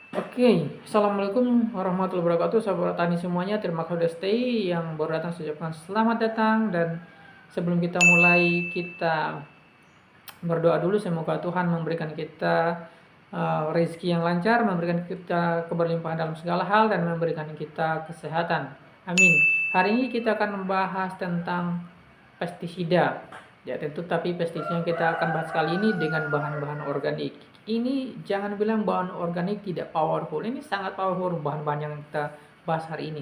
Oke, Assalamualaikum warahmatullahi wabarakatuh, sahabat tani semuanya. Terima kasih sudah stay. Yang baru datang saya ucapkan selamat datang. Dan sebelum kita mulai, kita berdoa dulu. Semoga Tuhan memberikan kita rezeki yang lancar, memberikan kita keberlimpahan dalam segala hal, dan memberikan kita kesehatan. Amin. Hari ini kita akan membahas tentang pestisida. Ya tentu, tapi pestisida yang kita akan bahas kali ini dengan bahan-bahan organik. Ini jangan bilang bahan organik tidak powerful. Ini sangat powerful bahan-bahan yang kita bahas hari ini.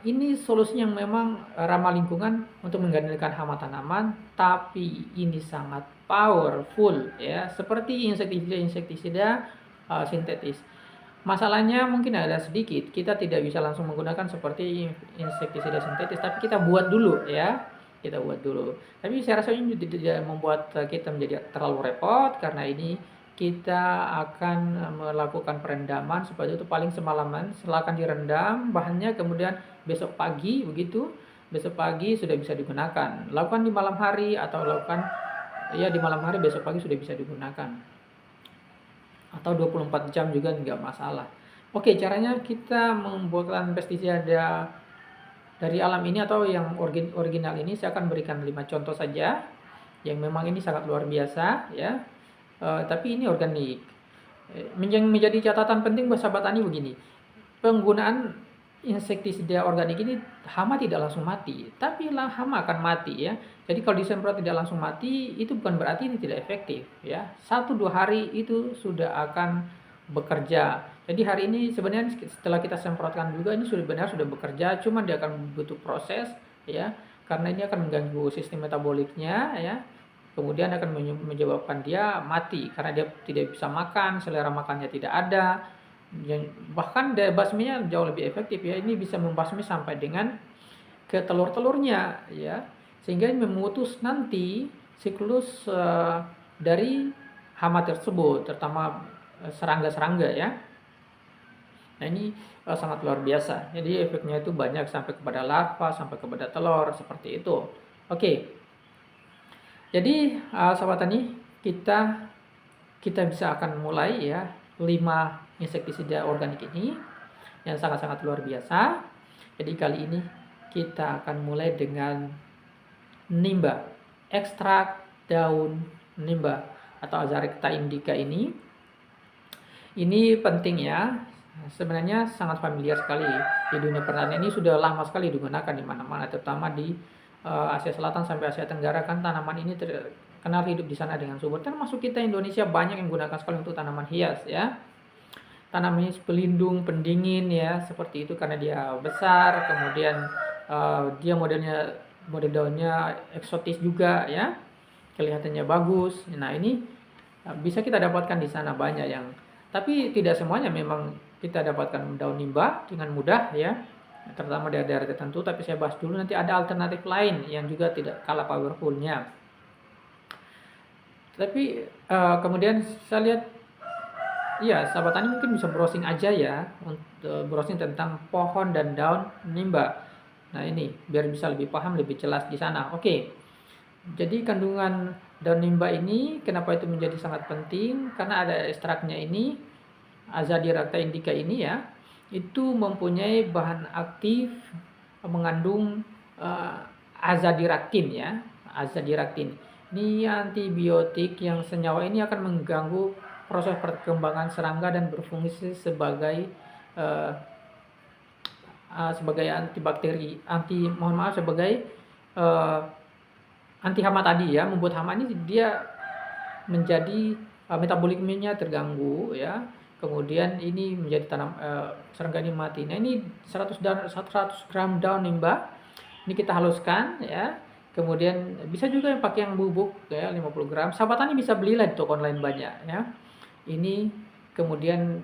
Ini solusi yang memang ramah lingkungan untuk mengendalikan hama tanaman, tapi ini sangat powerful ya, seperti insektisida sintetis. Masalahnya mungkin ada sedikit, kita tidak bisa langsung menggunakan seperti insektisida sintetis, tapi kita buat dulu ya. Kita buat dulu. Tapi saya rasa ini tidak membuat kita menjadi terlalu repot, karena ini kita akan melakukan perendaman seperti itu, paling semalaman. Silakan direndam bahannya, kemudian besok pagi sudah bisa digunakan. Lakukan di malam hari atau lakukan ya di malam hari, besok pagi sudah bisa digunakan. Atau 24 jam juga nggak masalah. Oke, caranya kita membuatkan pestisida dari alam ini atau yang original ini, saya akan berikan 5 contoh saja yang memang ini sangat luar biasa ya. Tapi ini organik. Yang menjadi catatan penting buat sahabat tani begini, penggunaan insektisida organik ini, hama tidak langsung mati, tapi hama akan mati ya. Jadi kalau disemprot tidak langsung mati, itu bukan berarti ini tidak efektif ya. 1-2 hari itu sudah akan bekerja. Jadi hari ini sebenarnya setelah kita semprotkan juga, ini sudah bekerja, cuma dia akan butuh proses ya, karena ini akan mengganggu sistem metaboliknya ya. Kemudian akan menyebabkan dia mati karena dia tidak bisa makan, selera makannya tidak ada. Bahkan daya basminya jauh lebih efektif ya. Ini bisa membasmi sampai dengan ke telur-telurnya ya. Sehingga ini memutus nanti siklus dari hama tersebut, terutama serangga-serangga ya. Nah ini sangat luar biasa. Jadi efeknya itu banyak, sampai kepada larva, sampai kepada telur, seperti itu. Oke. Jadi sahabat tani, kita bisa akan mulai ya 5 insektisida organik ini yang sangat-sangat luar biasa. Jadi kali ini kita akan mulai dengan nimba, ekstrak daun nimba atau Azadirachta indica ini. Ini penting ya. Sebenarnya sangat familiar sekali di dunia pertanian, ini sudah lama sekali digunakan di mana-mana, terutama di Asia Selatan sampai Asia Tenggara, kan tanaman ini terkenal hidup di sana dengan subur. Termasuk kita Indonesia banyak yang menggunakan sekali untuk tanaman hias ya. Tanaman ini pelindung, pendingin ya, seperti itu, karena dia besar, kemudian dia model daunnya eksotis juga ya, kelihatannya bagus. Nah ini bisa kita dapatkan di sana banyak yang, tapi tidak semuanya memang kita dapatkan daun nimba dengan mudah ya, terutama daerah-daerah tertentu. Tapi saya bahas dulu, nanti ada alternatif lain yang juga tidak kalah powerfulnya. Tapi kemudian saya lihat, ya sahabat tani mungkin bisa browsing aja ya, untuk browsing tentang pohon dan daun nimba. Nah ini biar bisa lebih paham, lebih jelas di sana. Oke. Jadi kandungan daun nimba ini kenapa itu menjadi sangat penting? Karena ada ekstraknya ini, Azadirachta indica ini ya, itu mempunyai bahan aktif mengandung azadirachtin ya. Azadirachtin ini antibiotik yang senyawa ini akan mengganggu proses perkembangan serangga dan berfungsi sebagai antibakteri, sebagai anti hama tadi ya. Membuat hama ini dia menjadi metaboliknya terganggu ya. Kemudian ini menjadi serangga ini mati. Nah ini 100 gram daun nimba ini kita haluskan ya. Kemudian bisa juga yang pakai yang bubuk ya, 50 gram. Sahabat tani bisa belilah di toko online banyak ya. Ini kemudian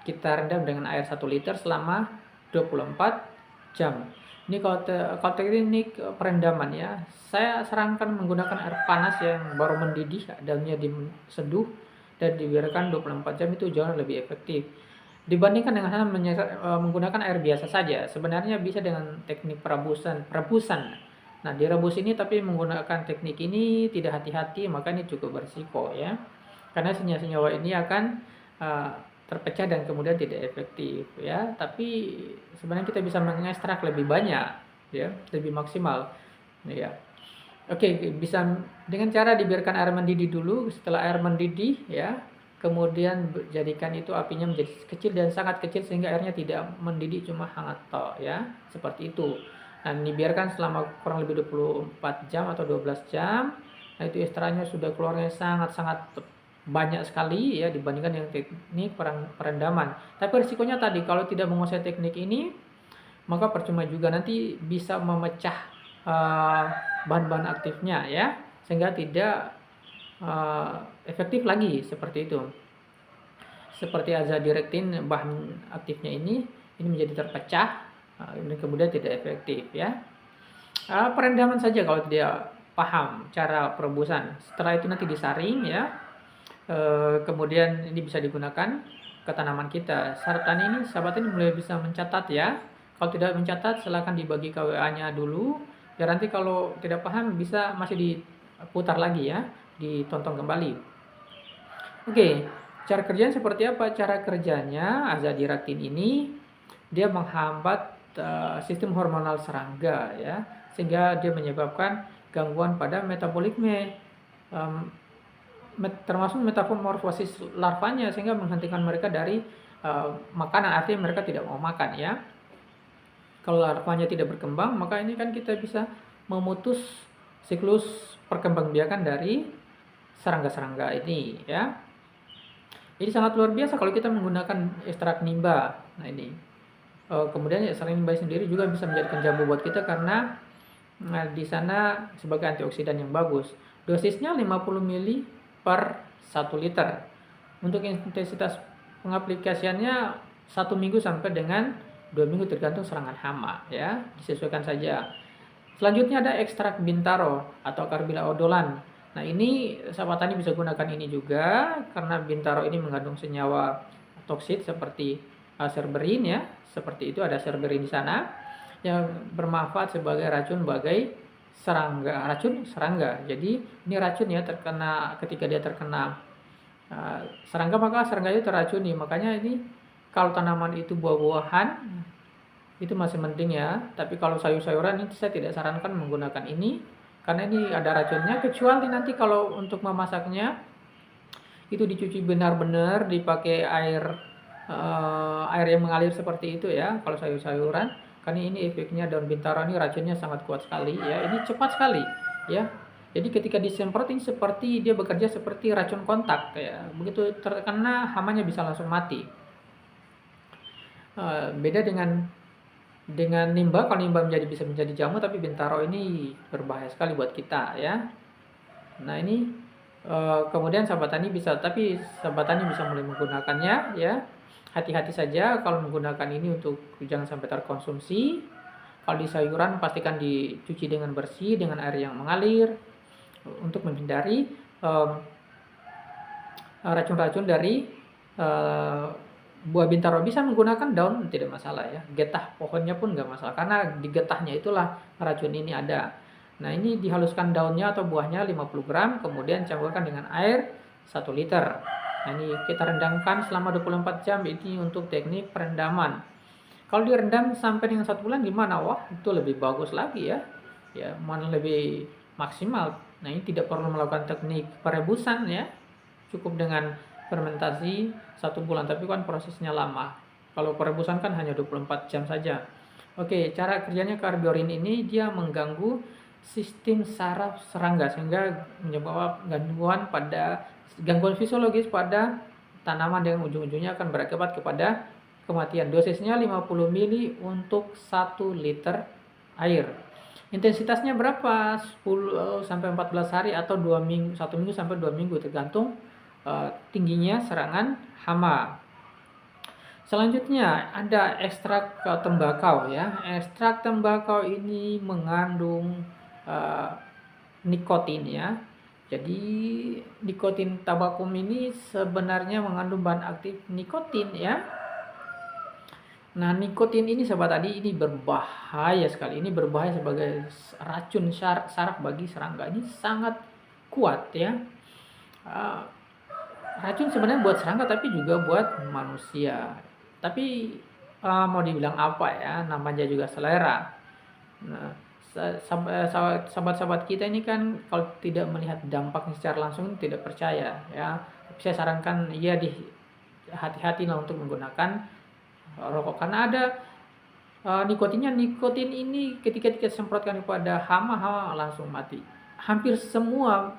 kita rendam dengan air 1 liter selama 24 jam. Ini kalau teknik perendaman ya, saya sarankan menggunakan air panas yang baru mendidih, daunnya diseduh dan dibiarkan 24 jam, itu jauh lebih efektif dibandingkan dengan menggunakan air biasa saja. Sebenarnya bisa dengan teknik perebusan. Nah direbus ini, tapi menggunakan teknik ini tidak hati-hati, maka ini cukup berisiko ya, karena senyawa-senyawa ini akan terpecah dan kemudian tidak efektif ya. Tapi sebenarnya kita bisa mengekstrak lebih banyak ya, lebih maksimal ya. Oke, bisa dengan cara dibiarkan air mendidih dulu. Setelah air mendidih ya, kemudian jadikan itu apinya menjadi kecil dan sangat kecil sehingga airnya tidak mendidih, cuma hangat tok ya, seperti itu. Dan dibiarkan selama kurang lebih 24 jam atau 12 jam. Nah, itu ekstraknya sudah keluarnya sangat-sangat banyak sekali ya dibandingkan dengan teknik perendaman. Tapi risikonya tadi kalau tidak menguasai teknik ini, maka percuma juga, nanti bisa memecah bahan-bahan aktifnya ya, sehingga tidak efektif lagi seperti itu. Seperti azadirachtin, bahan aktifnya ini menjadi terpecah dan kemudian tidak efektif ya. Perendaman saja kalau tidak paham cara perebusan. Setelah itu nanti disaring ya. Kemudian ini bisa digunakan ke tanaman kita. Sahabat tani ini, mulai bisa mencatat ya. Kalau tidak mencatat, silakan dibagi ke WA-nya dulu. Ya nanti kalau tidak paham bisa masih diputar lagi ya, ditonton kembali. Oke, cara kerjanya seperti apa? Cara kerjanya azadirachtin ini dia menghambat sistem hormonal serangga ya, sehingga dia menyebabkan gangguan pada metabolisme, termasuk metamorfosis larvanya, sehingga menghentikan mereka dari makanan, artinya mereka tidak mau makan ya. Kalau larvanya tidak berkembang, maka ini kan kita bisa memutus siklus perkembangbiakan dari serangga-serangga ini ya. Ini sangat luar biasa kalau kita menggunakan ekstrak nimba. Nah ini kemudian ekstrak nimba sendiri juga bisa menjadikan jamu buat kita karena di sana sebagai antioksidan yang bagus. Dosisnya 50 ml per 1 liter. Untuk intensitas pengaplikasiannya 1 minggu sampai dengan 2 minggu tergantung serangan hama ya, disesuaikan saja. Selanjutnya ada ekstrak bintaro atau Carbilla odolan. Nah ini sahabat tani bisa gunakan ini juga karena bintaro ini mengandung senyawa toksit seperti serberin ya, seperti itu, ada serberin di sana yang bermanfaat sebagai racun bagi racun serangga. Jadi ini racun ya, ketika dia terkena serangga maka serangga itu teracuni. Makanya ini kalau tanaman itu buah-buahan itu masih penting ya, tapi kalau sayur-sayuran ini saya tidak sarankan menggunakan ini karena ini ada racunnya, kecuali nanti kalau untuk memasaknya itu dicuci benar-benar, dipakai air yang mengalir seperti itu ya. Kalau sayur-sayuran, karena ini efeknya daun bintaro ini racunnya sangat kuat sekali ya, ini cepat sekali ya. Jadi ketika disemprot ini seperti dia bekerja seperti racun kontak ya, begitu terkena hamanya bisa langsung mati. Beda dengan nimba. Kalau nimba bisa menjadi jamu, tapi bintaro ini berbahaya sekali buat kita ya. Nah ini kemudian sahabat tani bisa mulai menggunakannya ya. Hati-hati saja kalau menggunakan ini, untuk jangan sampai terkonsumsi. Kalau di sayuran pastikan dicuci dengan bersih dengan air yang mengalir untuk menghindari racun-racun dari buah bintaro. Bisa menggunakan daun tidak masalah ya, getah pohonnya pun nggak masalah karena di getahnya itulah racun ini ada. Nah ini dihaluskan daunnya atau buahnya 50 gram, kemudian campurkan dengan air 1 liter. Nah ini kita rendamkan selama 24 jam, ini untuk teknik perendaman. Kalau direndam sampai dengan 1 bulan gimana? Wah itu lebih bagus lagi ya, mana lebih maksimal. Nah ini tidak perlu melakukan teknik perebusan ya, cukup dengan fermentasi 1 bulan, tapi kan prosesnya lama. Kalau perebusan kan hanya 24 jam saja. Oke, cara kerjanya Carbiorin ini dia mengganggu sistem saraf serangga sehingga menyebabkan gangguan fisiologis pada tanaman dengan ujung-ujungnya akan berakibat kepada kematian. Dosisnya 50 ml untuk 1 liter air. Intensitasnya berapa? 10 sampai 14 hari atau 1 minggu sampai 2 minggu tergantung tingginya serangan hama. Selanjutnya ada ekstrak tembakau ya. Ekstrak tembakau ini mengandung nikotin ya. Jadi nikotin tabakum ini sebenarnya mengandung bahan aktif nikotin ya. Nah nikotin ini sahabat tadi ini berbahaya sekali. Ini berbahaya sebagai racun saraf bagi serangga. Ini sangat kuat ya. racun sebenarnya buat serangga tapi juga buat manusia. Tapi mau dibilang apa ya, namanya juga selera. Nah, sahabat-sahabat kita ini kan kalau tidak melihat dampaknya secara langsung tidak percaya ya. Tapi saya sarankan ya hati-hatilah untuk menggunakan rokok karena ada nikotinnya. Nikotin ini ketika kita semprotkan kepada hama langsung mati. Hampir semua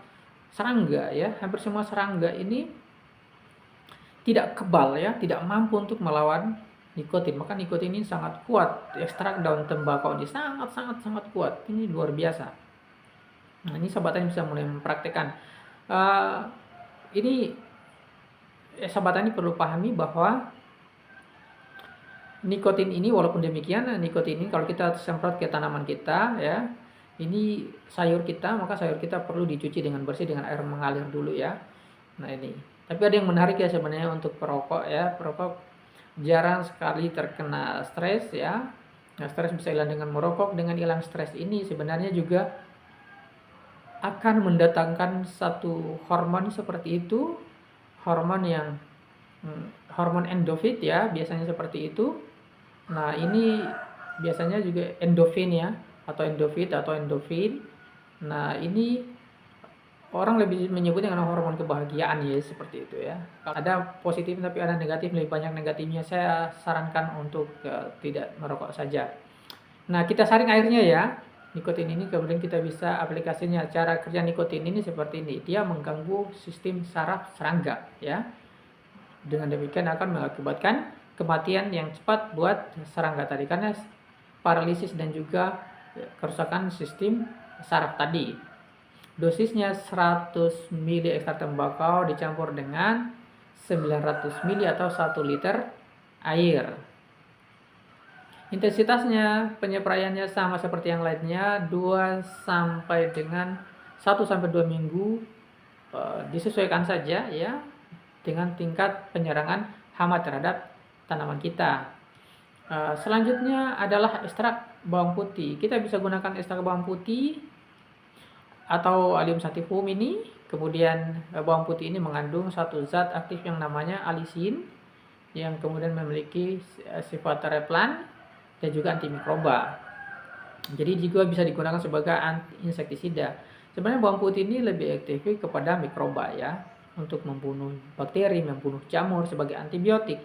serangga ya, hampir semua serangga ini tidak kebal ya, tidak mampu untuk melawan nikotin. Maka nikotin ini sangat kuat. Ekstrak daun tembakau ini sangat kuat. Ini luar biasa. Nah, ini sahabat bisa mulai mempraktekkan. Ini sahabat ini perlu pahami bahwa nikotin ini, walaupun demikian, nikotin ini kalau kita semprot ke tanaman kita ya, ini sayur kita, maka sayur kita perlu dicuci dengan bersih dengan air mengalir dulu ya. Nah ini. Tapi ada yang menarik ya sebenarnya untuk perokok ya. Perokok jarang sekali terkena stres ya. Nah, stres bisa hilang dengan merokok. Dengan hilang stres ini sebenarnya juga akan mendatangkan satu hormon seperti itu. Hormon yang hormon endorfin ya, biasanya seperti itu. Nah, ini biasanya juga endorfin ya, atau endorfin. Nah, ini orang lebih menyebutnya dengan hormon kebahagiaan ya, seperti itu ya. Ada positif tapi ada negatif, lebih banyak negatifnya. Saya sarankan untuk tidak merokok saja. Nah, kita saring airnya ya. Nikotin ini kemudian kita bisa aplikasinya. Cara kerja nikotin ini seperti ini. Dia mengganggu sistem saraf serangga ya. Dengan demikian akan mengakibatkan kematian yang cepat buat serangga tadi karena paralisis dan juga kerusakan sistem saraf tadi. Dosisnya 100 ml ekstrak tembakau dicampur dengan 900 ml atau 1 liter air. Intensitasnya penyepraiannya sama seperti yang lainnya, 2 sampai dengan 1 sampai 2 minggu, disesuaikan saja ya dengan tingkat penyerangan hama terhadap tanaman kita. Selanjutnya adalah ekstrak bawang putih. Kita bisa gunakan ekstrak bawang putih atau Allium sativum ini. Kemudian bawang putih ini mengandung satu zat aktif yang namanya alisin yang kemudian memiliki sifat replan dan juga antimikroba. Jadi juga bisa digunakan sebagai insektisida. Sebenarnya bawang putih ini lebih efektif kepada mikroba ya, untuk membunuh bakteri, membunuh jamur sebagai antibiotik.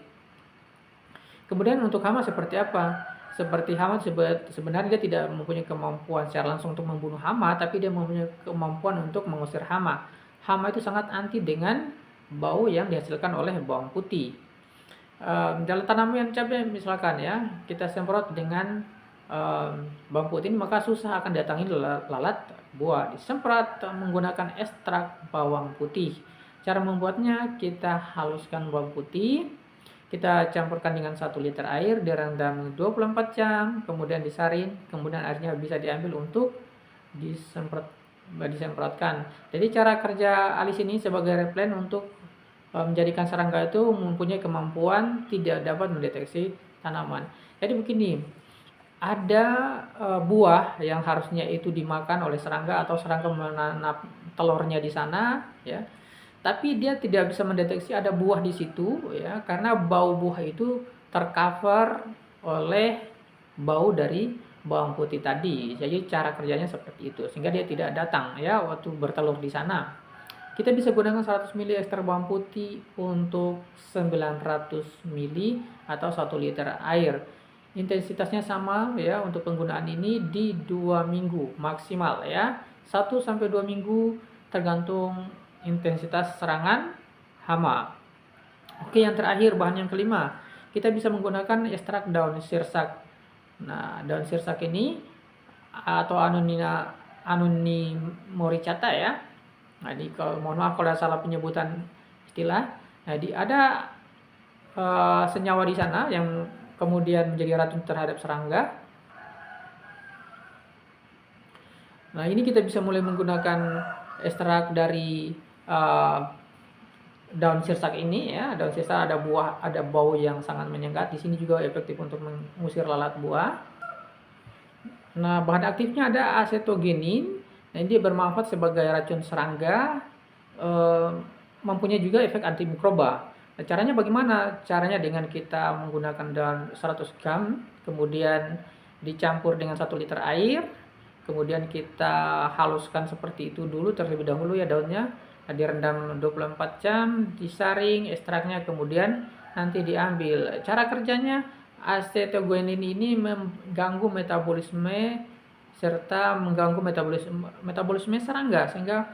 Kemudian untuk hama seperti apa? Seperti hama sebenarnya dia tidak mempunyai kemampuan secara langsung untuk membunuh hama, tapi dia mempunyai kemampuan untuk mengusir hama. Hama itu sangat anti dengan bau yang dihasilkan oleh bawang putih. Dalam tanaman cabai misalkan ya, kita semprot dengan bawang putih ini, maka susah akan datangi lalat buah. Disemprot menggunakan ekstrak bawang putih. Cara membuatnya, kita haluskan bawang putih, kita campurkan dengan 1 liter air, direndam 24 jam, kemudian disaring, kemudian airnya bisa diambil untuk disemprotkan. Jadi cara kerja alis ini sebagai replen untuk menjadikan serangga itu mempunyai kemampuan tidak dapat mendeteksi tanaman. Jadi begini, ada buah yang harusnya itu dimakan oleh serangga atau serangga menanam telurnya di sana ya. Tapi dia tidak bisa mendeteksi ada buah di situ ya, karena bau buah itu tercover oleh bau dari bawang putih tadi. Jadi cara kerjanya seperti itu sehingga dia tidak datang ya waktu bertelur di sana. Kita bisa gunakan 100 ml ekstrak bawang putih untuk 900 ml atau 1 liter air. Intensitasnya sama ya untuk penggunaan ini di 2 minggu maksimal ya. 1 sampai 2 minggu tergantung intensitas serangan hama. Oke, yang terakhir bahan yang kelima, kita bisa menggunakan ekstrak daun sirsak. Nah, daun sirsak ini atau Annunia moricata ya. Nah, ini kalau mohon maaf kalau salah penyebutan istilah. Nah, ada senyawa di sana yang kemudian menjadi racun terhadap serangga. Nah, ini kita bisa mulai menggunakan ekstrak dari daun sirsak ini ya. Daun sirsak ada buah, ada bau yang sangat menyengat. Di sini juga efektif untuk mengusir lalat buah. Nah, bahan aktifnya ada acetogenin. Nah, ini bermanfaat sebagai racun serangga. mempunyai juga efek antimikroba. Nah, caranya bagaimana? Caranya dengan kita menggunakan daun 100 gram, kemudian dicampur dengan 1 liter air, kemudian kita haluskan seperti itu dulu terlebih dahulu ya daunnya. Nah, direndam 24 jam, disaring ekstraknya, kemudian nanti diambil. Cara kerjanya, acetoguanin ini mengganggu metabolisme serta mengganggu metabolisme serangga, sehingga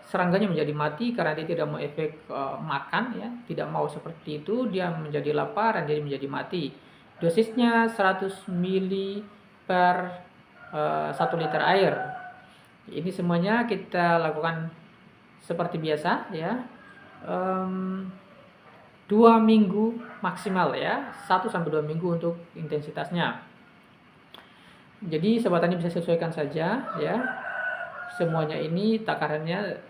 serangganya menjadi mati karena dia tidak mau efek makan ya, tidak mau seperti itu, dia menjadi lapar dan dia menjadi mati. Dosisnya 100 ml per 1 liter air. Ini semuanya kita lakukan seperti biasa ya. 2 minggu maksimal ya, 1 sampai 2 minggu untuk intensitasnya. Jadi sobat tani bisa sesuaikan saja ya. Semuanya ini takarannya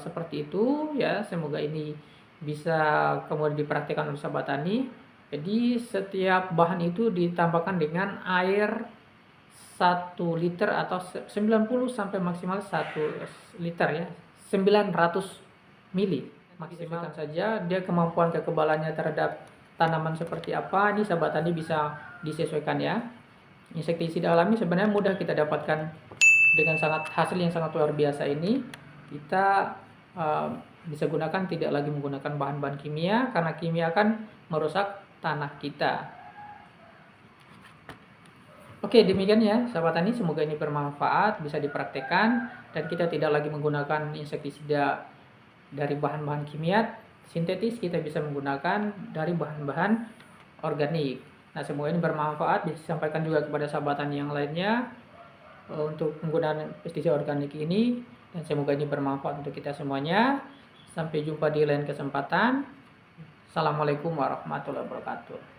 seperti itu ya. Semoga ini bisa kemudian dipraktikkan oleh sahabat tani. Jadi setiap bahan itu ditambahkan dengan air 1 liter atau 90 sampai maksimal 1 liter ya. 900 mili maksimal saja. Dia kemampuan kekebalannya terhadap tanaman seperti apa, ini sahabat tani bisa disesuaikan ya. Insektisida alami sebenarnya mudah kita dapatkan dengan hasil yang sangat luar biasa ini. Kita bisa gunakan, tidak lagi menggunakan bahan-bahan kimia, karena kimia akan merusak tanah kita. Oke, demikian ya sahabat tani, semoga ini bermanfaat, bisa dipraktekkan, dan kita tidak lagi menggunakan insektisida dari bahan-bahan kimia sintetis, kita bisa menggunakan dari bahan-bahan organik. Nah, semoga ini bermanfaat, bisa disampaikan juga kepada sahabat tani yang lainnya untuk penggunaan pestisida organik ini, dan semoga ini bermanfaat untuk kita semuanya. Sampai jumpa di lain kesempatan. Assalamualaikum warahmatullahi wabarakatuh.